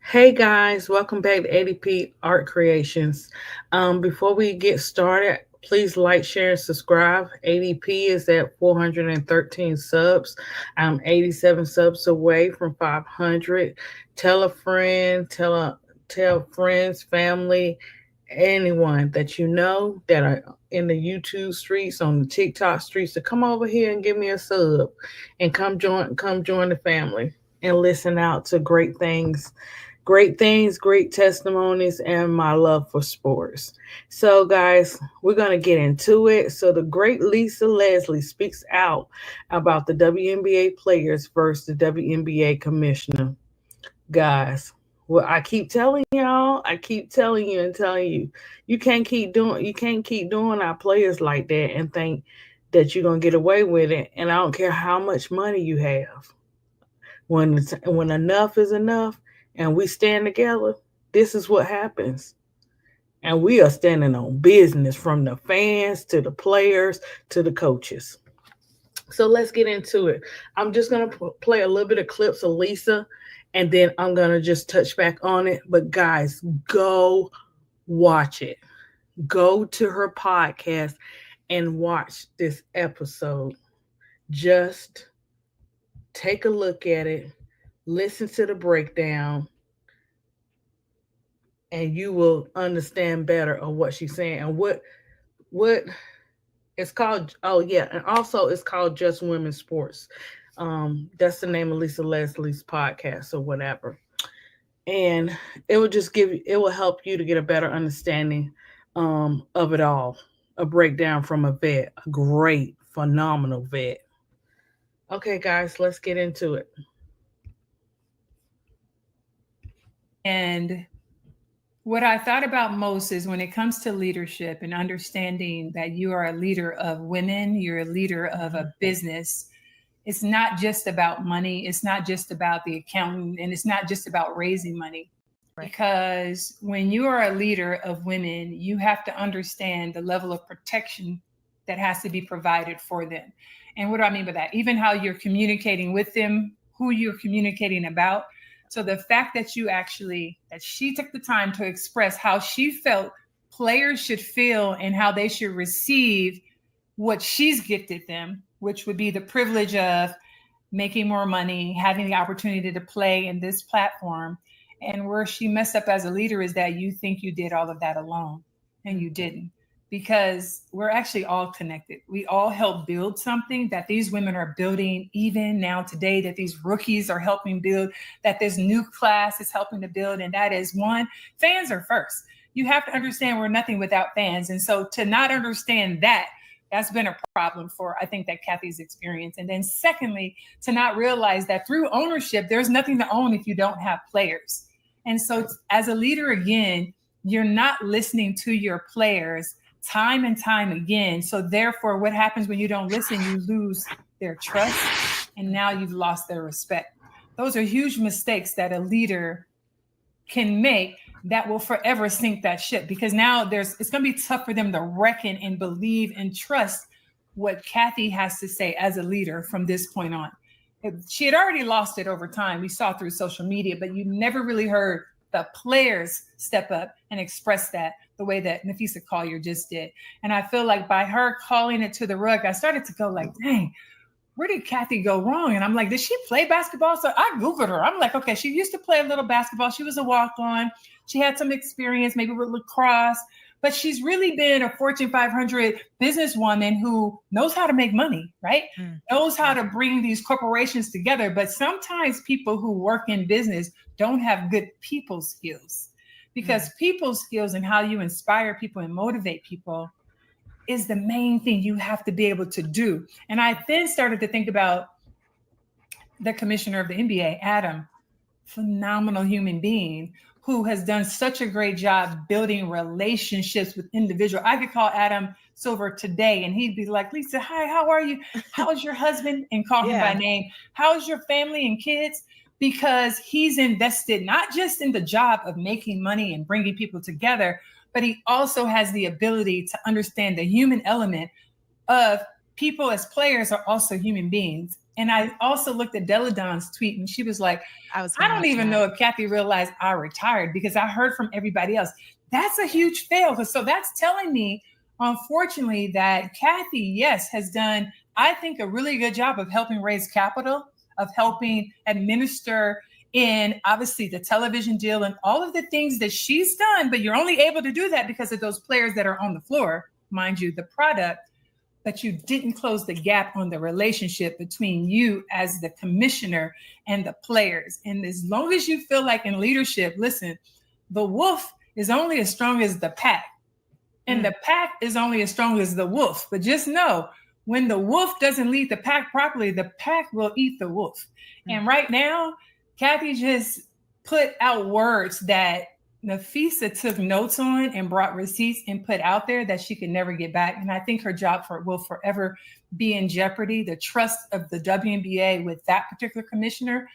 Hey guys, welcome back to ADP Art Creations. Before we get started, please like, share, and subscribe. ADP is at 413 subs. I'm 87 subs away from 500. Tell a friend, tell friends, family, anyone that you know that are in the YouTube streets, on the TikTok streets, to come over here and give me a sub and come join the family and listen out to great things, great testimonies, and my love for sports. So, guys, we're going to get into it. So, the great Lisa Leslie speaks out about the WNBA players versus the WNBA commissioner. Guys, well, I keep telling y'all, I keep telling you and telling you, you can't keep doing our players like that and think that you're gonna get away with it. And I don't care how much money you have. When enough is enough and we stand together, this is what happens. And we are standing on business, from the fans to the players to the coaches. So let's get into it. I'm just going to play a little bit of clips of Lisa, and then I'm going to just touch back on it. But guys, go watch it. Go to her podcast and watch this episode. Just take a look at it, listen to the breakdown, and you will understand better of what she's saying and what it's called. Oh yeah, and also it's called Just Women's Sports. That's the name of Lisa Leslie's podcast or whatever. And it will help you to get a better understanding of it all. A breakdown from a vet, a great, phenomenal vet. Okay, guys, let's get into it. And what I thought about most is when it comes to leadership and understanding that you are a leader of women, you're a leader of a business. It's not just about money. It's not just about the accountant, and it's not just about raising money. Right. Because when you are a leader of women, you have to understand the level of protection that has to be provided for them. And what do I mean by that? Even how you're communicating with them, who you're communicating about. So the fact that that she took the time to express how she felt players should feel and how they should receive what she's gifted them, which would be the privilege of making more money, having the opportunity to play in this platform. And where she messed up as a leader is that you think you did all of that alone, and you didn't, because we're actually all connected. We all help build something that these women are building even now today, that these rookies are helping build, that this new class is helping to build. And that is, one, fans are first. You have to understand we're nothing without fans. And so to not understand that, that's been a problem for, I think, that Kathy's experience. And then secondly, to not realize that through ownership, there's nothing to own if you don't have players. And so as a leader, again, you're not listening to your players time and time again. So therefore, what happens when you don't listen? You lose their trust, and now you've lost their respect. Those are huge mistakes that a leader can make that will forever sink that ship, because now it's going to be tough for them to reckon and believe and trust what Kathy has to say as a leader from this point on. She had already lost it over time. We saw through social media, but you never really heard the players step up and express that the way that Nafisa Collier just did. And I feel like by her calling it to the rug, I started to go like, dang, where did Kathy go wrong? And I'm like, did she play basketball? So I Googled her. I'm like, okay, she used to play a little basketball. She was a walk-on. She had some experience maybe with lacrosse, but she's really been a Fortune 500 businesswoman who knows how to make money, right? Knows how to bring these corporations together. But sometimes people who work in business don't have good people skills, because people skills and how you inspire people and motivate people is the main thing you have to be able to do. And I then started to think about the commissioner of the NBA, Adam, phenomenal human being who has done such a great job building relationships with individuals. I could call Adam Silver today and he'd be like, Lisa, hi, how are you? How's your husband? And call him by name. How's your family and kids? Because he's invested not just in the job of making money and bringing people together, but he also has the ability to understand the human element of people as players are also human beings. And I also looked at Deladon's tweet, and she was like, I don't even know if Kathy realized I retired, because I heard from everybody else. That's a huge fail. So that's telling me, unfortunately, that Kathy, yes, has done, I think, a really good job of helping raise capital, of helping administer in obviously the television deal and all of the things that she's done. But you're only able to do that because of those players that are on the floor, mind you, the product. But you didn't close the gap on the relationship between you as the commissioner and the players. And as long as you feel like in leadership, listen, the wolf is only as strong as the pack, and the pack is only as strong as the wolf. But just know, when the wolf doesn't lead the pack properly, the pack will eat the wolf. And right now, Kathy just put out words that Nafisa took notes on and brought receipts and put out there that she could never get back. And I think her job will forever be in jeopardy. The trust of the WNBA with that particular commissioner,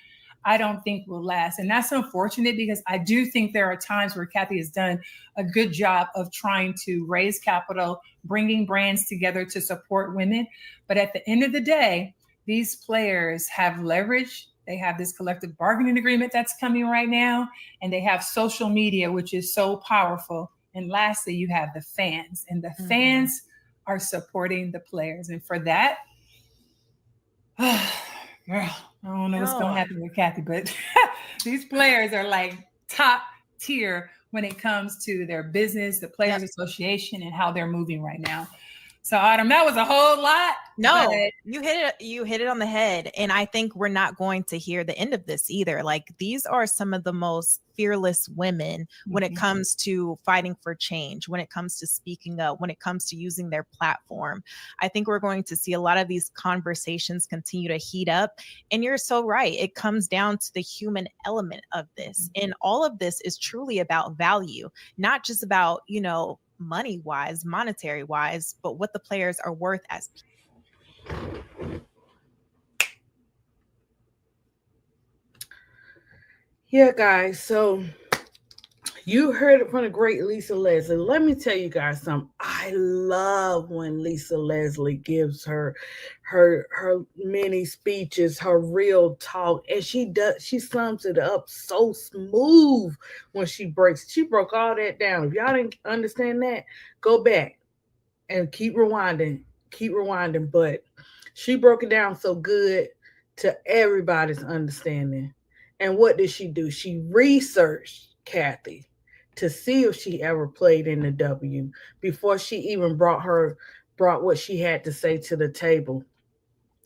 I don't think will last. And that's unfortunate, because I do think there are times where Kathy has done a good job of trying to raise capital, bringing brands together to support women. But at the end of the day, these players have leverage. They have this collective bargaining agreement that's coming right now, and they have social media, which is so powerful. And lastly, you have the fans, and the fans are supporting the players. And for that, girl, I don't know what's going to happen with Kathy, but these players are like top tier when it comes to their business, the Players Association, and how they're moving right now. So, Autumn, that was a whole lot. No, you hit it on the head. And I think we're not going to hear the end of this either. Like, these are some of the most fearless women when it comes to fighting for change, when it comes to speaking up, when it comes to using their platform. I think we're going to see a lot of these conversations continue to heat up. And you're so right. It comes down to the human element of this. And all of this is truly about value, not just about, money wise, monetary wise, but what the players are worth as people. Yeah, guys. So you heard it from the great Lisa Leslie. Let me tell you guys something. I love when Lisa Leslie gives her mini speeches, her real talk, and she sums it up so smooth when she broke all that down. If y'all didn't understand that, go back and keep rewinding. But she broke it down so good to everybody's understanding. And what did she do? She researched Kathy to see if she ever played in the W before she even brought what she had to say to the table.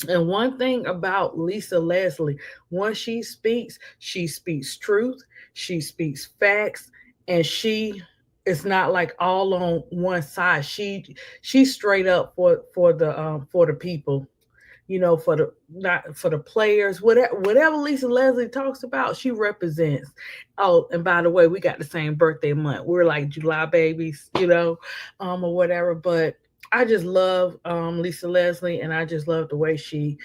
And one thing about Lisa Leslie, when she speaks truth, she speaks facts, and she is not like all on one side. She's straight up for the people, for the not for the players, whatever Lisa Leslie talks about, she represents. Oh, and by the way, we got the same birthday month. We're like July babies, or whatever. But I just love Lisa Leslie, and I just love the way she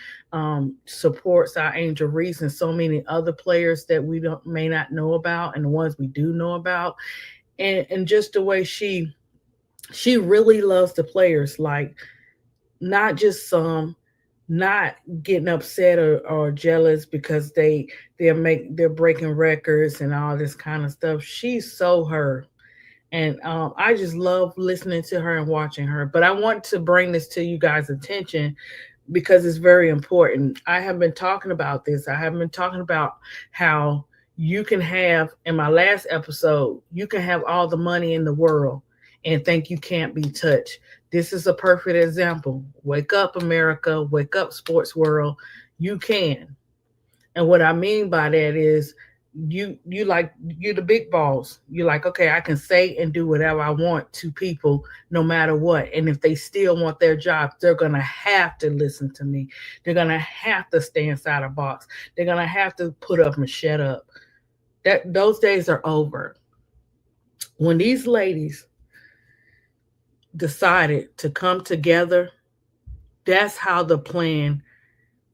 supports our Angel Reese and so many other players that we may not know about, and the ones we do know about, and just the way she really loves the players, like not just some, not getting upset or jealous because they're breaking records and all this kind of stuff. She's so her, and I just love listening to her and watching her. But I want to bring this to you guys' attention because it's very important. I have been talking about this. I have been talking about how you can have, in my last episode, you can have all the money in the world and think you can't be touched. This is a perfect example. Wake up, America. Wake up, sports world. You can. And what I mean by that is you're the big boss. You're like, okay, I can say and do whatever I want to people no matter what. And if they still want their jobs, they're gonna have to listen to me. They're gonna have to stay inside a box. They're gonna have to put up and shut up. Those days are over. When these ladies decided to come together, that's how the plan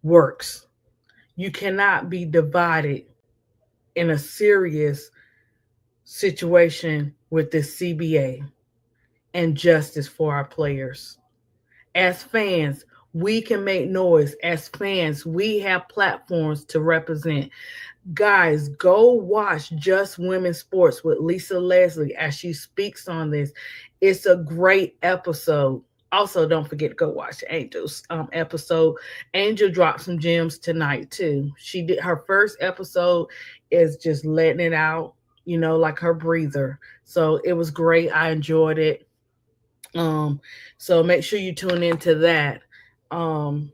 works. You cannot be divided in a serious situation with this CBA and justice for our players. As fans, We can make noise as fans. We have platforms to represent. Guys, go watch Just Women's Sports with Lisa Leslie as she speaks on this. It's a great episode. Also, don't forget to go watch Angel's episode. Angel dropped some gems tonight too. She did her first episode is just letting it out, like her breather. So it was great. I enjoyed it. Um, so make sure you tune into that. Um,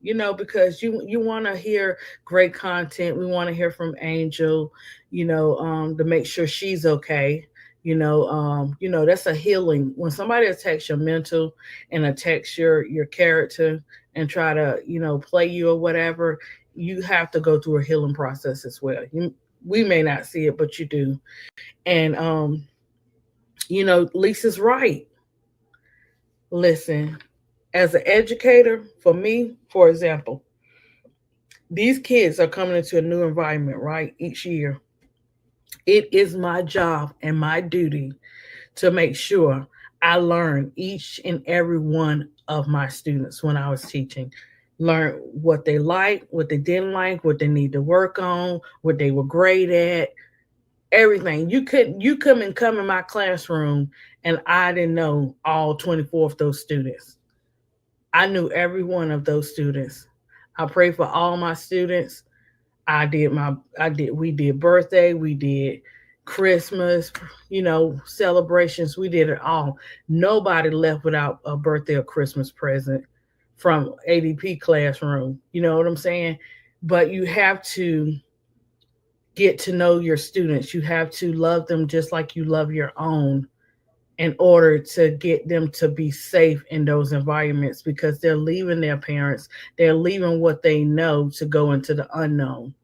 because you want to hear great content. We want to hear from Angel, to make sure she's okay. That's a healing when somebody attacks your mental and attacks your character and try to, play you or whatever. You have to go through a healing process as well. We may not see it, but you do. And Lisa's right. Listen, as an educator, for me, for example, these kids are coming into a new environment, right? Each year. It is my job and my duty to make sure I learn each and every one of my students when I was teaching. Learn what they like, what they didn't like, what they need to work on, what they were great at, everything. You come in my classroom and I didn't know all 24 of those students. I knew every one of those students. I pray for all my students. We did birthday, we did Christmas, celebrations, we did it all. Nobody left without a birthday or Christmas present from ADP classroom. You know what I'm saying? But you have to get to know your students. You have to love them just like you love your own in order to get them to be safe in those environments because they're leaving their parents, they're leaving what they know to go into the unknown.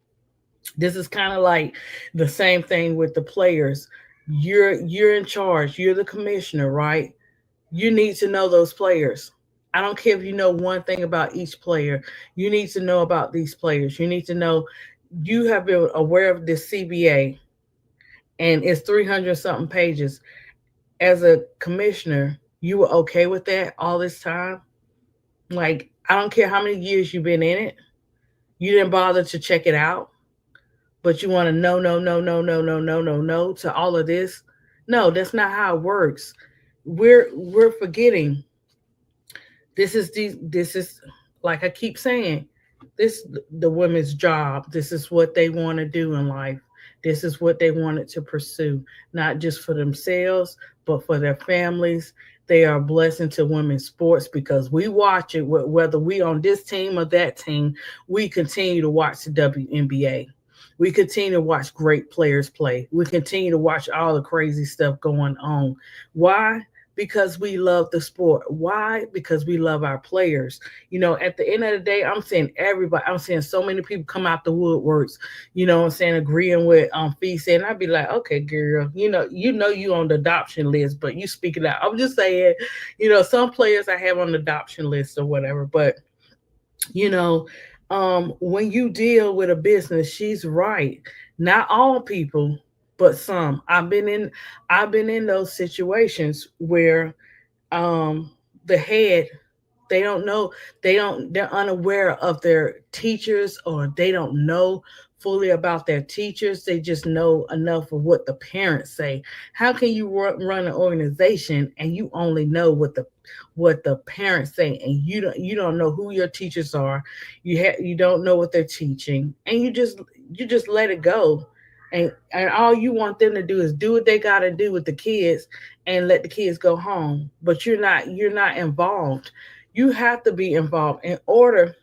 This is kind of like the same thing with the players. You're in charge, you're the commissioner, right? You need to know those players. I don't care if you know one thing about each player. You need to know about these players. You need to know you have been aware of this CBA and it's 300 something pages. As a commissioner, you were okay with that all this time? Like, I don't care how many years you've been in it. You didn't bother to check it out, but you want to no, no, no, no, no, no, no, no, no to all of this. No, that's not how it works. We're forgetting this is like I keep saying, this the women's job. This is what they want to do in life. This is what they wanted to pursue, not just for themselves, but for their families. They are a blessing to women's sports because we watch it, whether we on this team or that team. We continue to watch the WNBA. We continue to watch great players play. We continue to watch all the crazy stuff going on. Why? Because we love the sport. Why? Because we love our players. At the end of the day, I'm seeing everybody. I'm seeing so many people come out the woodworks. I'm saying agreeing with Fee said, and I'd be like, okay, girl, you on the adoption list, but you speak it out. I'm just saying, some players I have on the adoption list or whatever, but you know, when you deal with a business, she's right. Not all people, but some. I've been in those situations where um the head, they don't know, they're unaware of their teachers, or they don't know fully about their teachers. They just know enough of what the parents say. How can you run an organization and you only know what the parents say, and you don't know who your teachers are. You don't know what they're teaching, and you just let it go. And all you want them to do is do what they got to do with the kids and let the kids go home, but you're not involved. You have to be involved in order.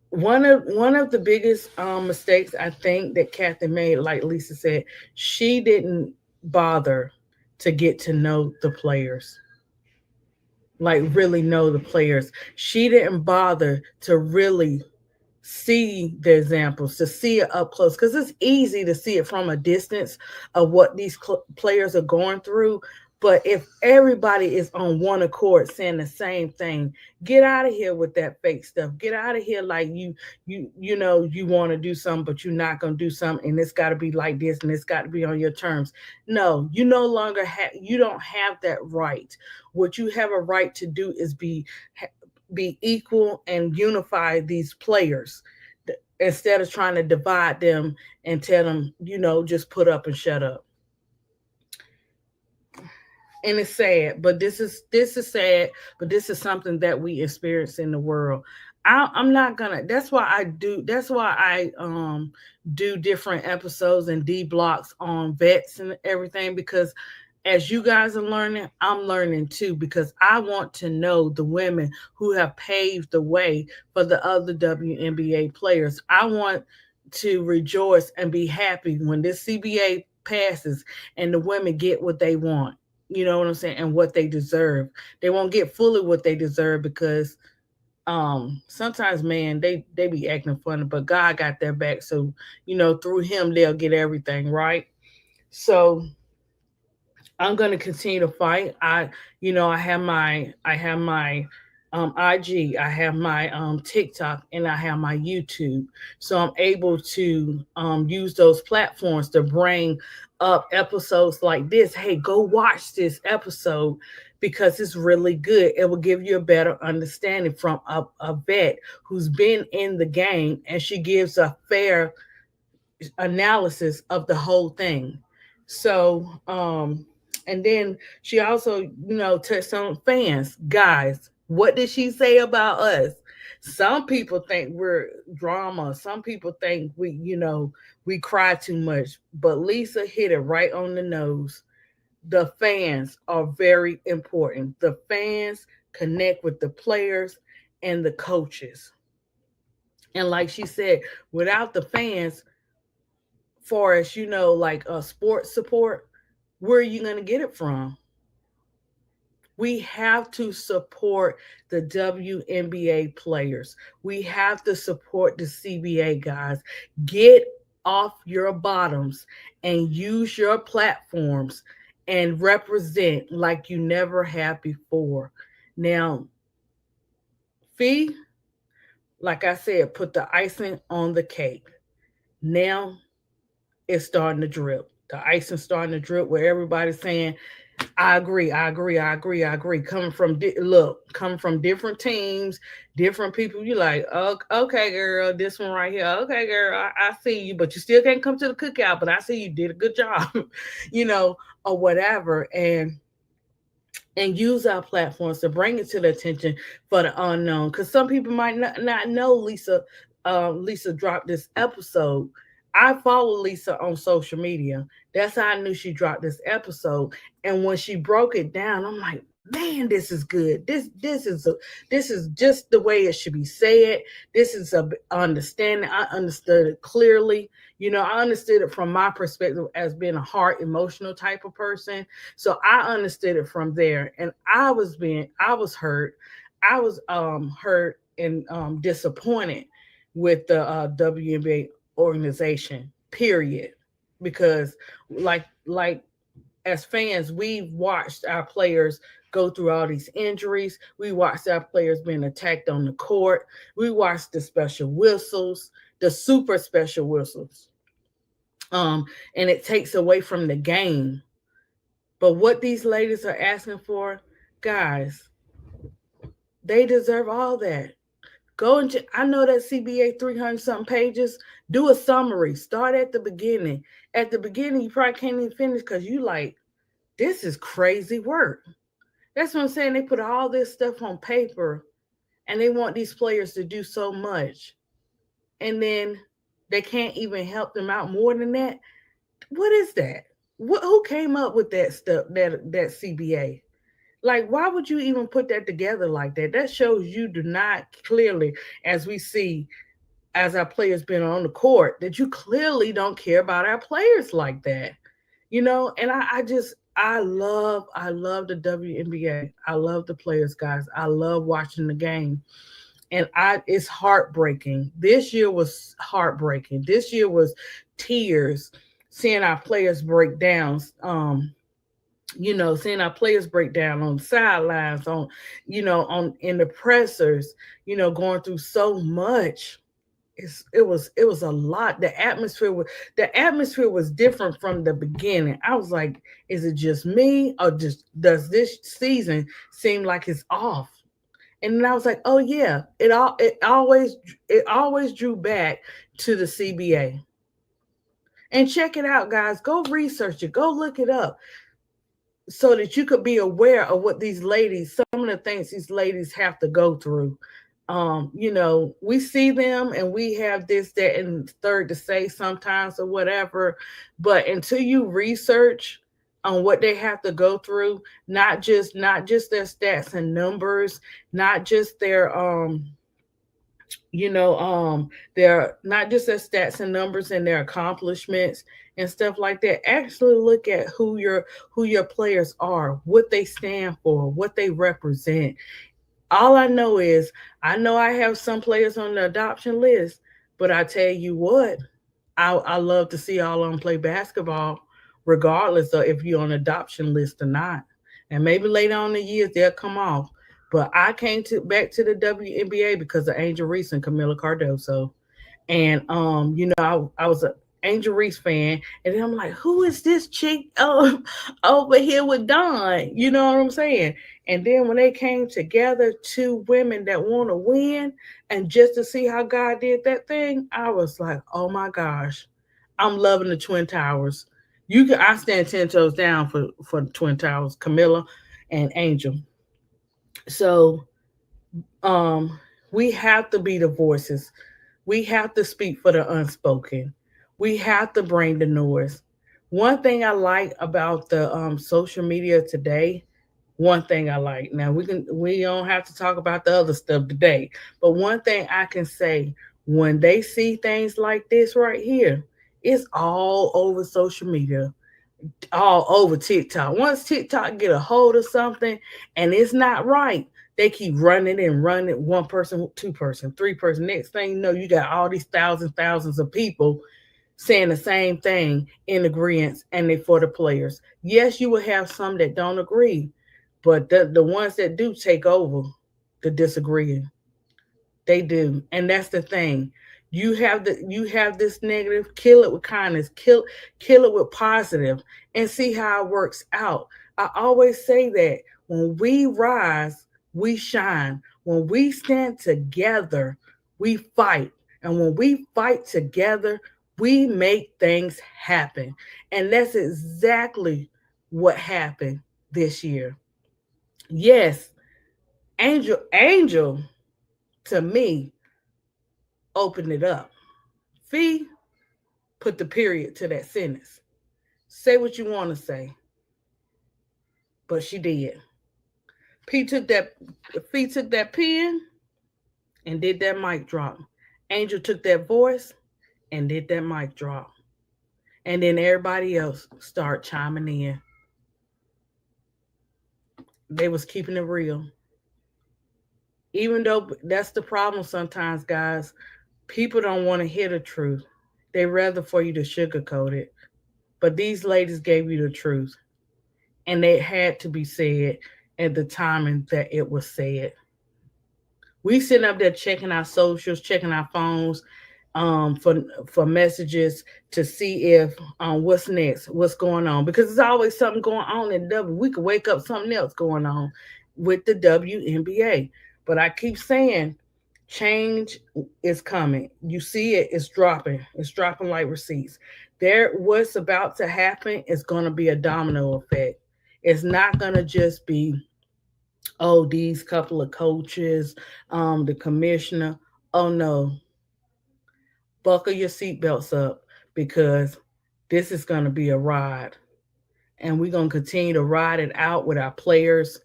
One of the biggest mistakes I think that Kathy made, like Lisa said, she didn't bother to get to know the players, like really know the players. She didn't bother to really see the examples, to see it up close, because it's easy to see it from a distance of what these players are going through. But if everybody is on one accord saying the same thing, get out of here with that fake stuff. Get out of here like you want to do something, but you're not going to do something, and it's got to be like this, and it's got to be on your terms. No, you no longer have. You don't have that right. What you have a right to do is be equal and unify these players instead of trying to divide them and tell them, just put up and shut up. And it's sad, but this is sad, but this is something that we experience in the world. I'm not gonna. That's why I do. That's why I do different episodes and D blocks on vets and everything, because as you guys are learning, I'm learning too, because I want to know the women who have paved the way for the other WNBA players. I want to rejoice and be happy when this CBA passes and the women get what they want. You know what I'm saying? And what they deserve. They won't get fully what they deserve because sometimes, man, they be acting funny, but God got their back. So, through him they'll get everything, right? So I'm gonna continue to fight. I have my IG, I have my TikTok, and I have my YouTube. So I'm able to use those platforms to bring up episodes like this. Hey, go watch this episode because it's really good. It will give you a better understanding from a vet who's been in the game, and she gives a fair analysis of the whole thing. So, and then she also, touched on fans. Guys, what did she say about us? Some people think we're drama. Some people think we cry too much. But Lisa hit it right on the nose. The fans are very important. The fans connect with the players and the coaches. And like she said, without the fans, far as like sports support, where are you going to get it from? We have to support the WNBA players. We have to support the CBA guys. Get off your bottoms and use your platforms and represent like you never have before. Now, Fee, like I said, put the icing on the cake. Now it's starting to drip. The icing starting to drip where everybody's saying, I agree, I agree, I agree, I agree. Coming from different teams, different people. You like, oh, okay, girl, this one right here. Okay, girl, I see you, but you still can't come to the cookout. But I see you did a good job, you know, or whatever. And use our platforms to bring it to the attention for the unknown. Because some people might not know Lisa dropped this episode. I follow Lisa on social media. That's how I knew she dropped this episode. And when she broke it down, I'm like, man, this is good. This is just the way it should be said. This is a understanding. I understood it clearly. I understood it from my perspective as being a heart emotional type of person. So I understood it from there. And I was hurt. I was hurt and disappointed with the WNBA organization, period. Because like as fans, we've watched our players go through all these injuries. We watched our players being attacked on the court. We watched the special whistles, the super special whistles. And it takes away from the game. But what these ladies are asking for, guys, they deserve all that. Go into, I know that CBA 300 something pages. Do a summary. Start at the beginning. At the beginning, you probably can't even finish because you like, this is crazy work. That's what I'm saying. They put all this stuff on paper and they want these players to do so much. And then they can't even help them out more than that. What is that? Who came up with that stuff, that CBA? Like, why would you even put that together like that? That shows you do not clearly, as we see, as our players been on the court, that you clearly don't care about our players like that. And I love the WNBA. I love the players, guys. I love watching the game. And it's heartbreaking. This year was heartbreaking. This year was tears seeing our players break down. Seeing our players break down on the sidelines, on in the pressers, going through so much. It was a lot. The atmosphere was different from the beginning. I was like, is it just me, or just does this season seem like it's off? And then I was like, oh yeah, it always drew back to the CBA. And check it out, guys. Go research it. Go look it up so that you could be aware of what these ladies, some of the things these ladies have to go through. We see them and we have this, that, and third to say sometimes or whatever, but until you research on what they have to go through, not just their stats and numbers, not just you know, their not just their stats and numbers and their accomplishments and stuff like that. Actually look at who your players are, what they stand for, what they represent. All I know is I know I have some players on the adoption list, but I tell you what, I love to see all of them play basketball, regardless of if you're on adoption list or not. And maybe later on in the years they'll come off. But I came to back to the WNBA because of Angel Reese and Camila Cardoso. And I was a Angel Reese fan, and then I'm like, who is this chick over here with Don? You know what I'm saying? And then when they came together, two women that want to win, and just to see how God did that thing, I was like, oh my gosh, I'm loving the Twin Towers. I stand 10 toes down for the Twin Towers, Camilla and Angel. So um, we have to be the voices. We have to speak for the unspoken. We have to bring the noise. One thing I like about the social media today, one thing I like. Now we don't have to talk about the other stuff today, but one thing I can say, when they see things like this right here, it's all over social media, all over TikTok. Once TikTok get a hold of something and it's not right, they keep running and running. One person, two-person, three-person. Next thing you know, you got all these thousands of people saying the same thing in agreement, and they for the players. Yes, you will have some that don't agree, but the ones that do take over the disagreeing. They do, and that's the thing. You have this negative. Kill it with kindness. Kill it with positive, and see how it works out. I always say that when we rise, we shine. When we stand together, we fight, and when we fight together, we make things happen. And that's exactly what happened this year. Yes, Angel, to me, opened it up. Fee put the period to that sentence. Say what you want to say, but she did. P took that Fee took that pen and did that mic drop. Angel took that voice and did that mic drop. And then everybody else started chiming in. They was keeping it real. Even though that's the problem sometimes, guys, people don't want to hear the truth. They rather for you to sugarcoat it. But these ladies gave you the truth, and it had to be said at the timing that it was said. We sitting up there checking our socials, checking our phones, for messages to see if what's next, what's going on, because there's always something going on in W. We could wake up something else going on with the WNBA. But I keep saying, change is coming. You see it, it's dropping. It's dropping like receipts. What's about to happen is going to be a domino effect. It's not going to just be, oh, these couple of coaches, the commissioner. Oh no, buckle your seatbelts up, because this is going to be a ride. And we're going to continue to ride it out with our players,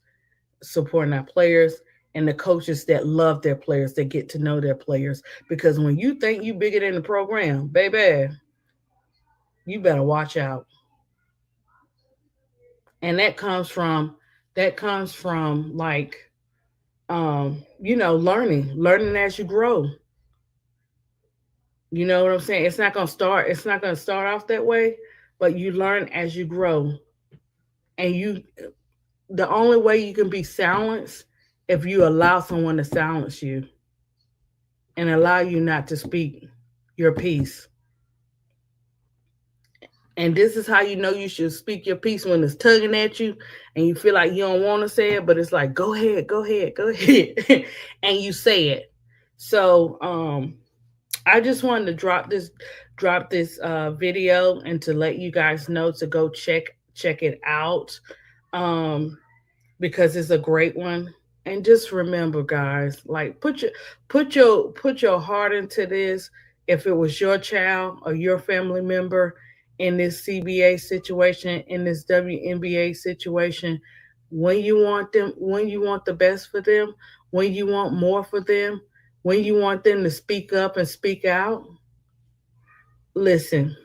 supporting our players, and the coaches that love their players, that get to know their players. Because when you think you bigger than the program, baby, you better watch out. And that comes from like, learning as you grow. You know what I'm saying? It's not going to start off that way, but you learn as you grow. And the only way you can be silenced, if you allow someone to silence you and allow you not to speak your piece. And this is how you know you should speak your piece when it's tugging at you and you feel like you don't want to say it, but it's like, go ahead, go ahead, go ahead. And you say it. So I just wanted to drop this video and to let you guys know to go check it out. Um because it's a great one. And just remember, guys, like put your heart into this. If it was your child or your family member in this CBA situation, in this WNBA situation, when you want the best for them, when you want more for them, when you want them to speak up and speak out, listen.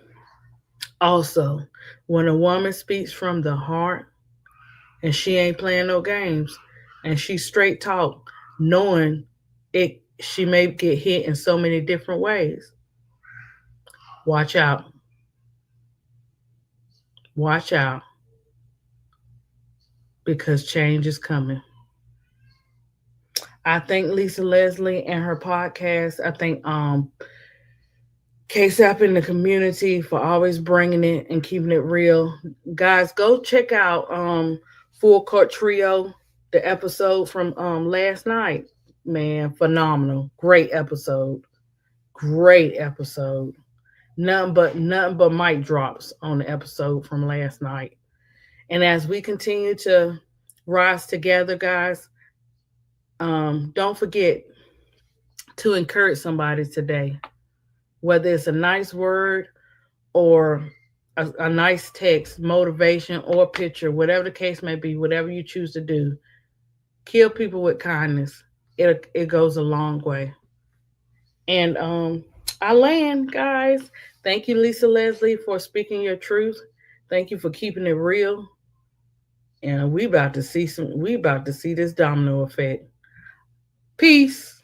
Also, when a woman speaks from the heart, and she ain't playing no games, and she straight talk, knowing it she may get hit in so many different ways. Watch out. Watch out, because change is coming. I thank Lisa Leslie and her podcast. I thank KSAP in the community for always bringing it and keeping it real. Guys, go check out Full Court Trio, the episode from last night. Man, phenomenal. Great episode. Great episode. Nothing but mic drops on the episode from last night. And as we continue to rise together, guys, don't forget to encourage somebody today, whether it's a nice word or a nice text, motivation, or picture, whatever the case may be, whatever you choose to do. Kill people with kindness. It goes a long way. And I land, guys. Thank you, Lisa Leslie, for speaking your truth. Thank you for keeping it real. And we about to see this domino effect. Peace.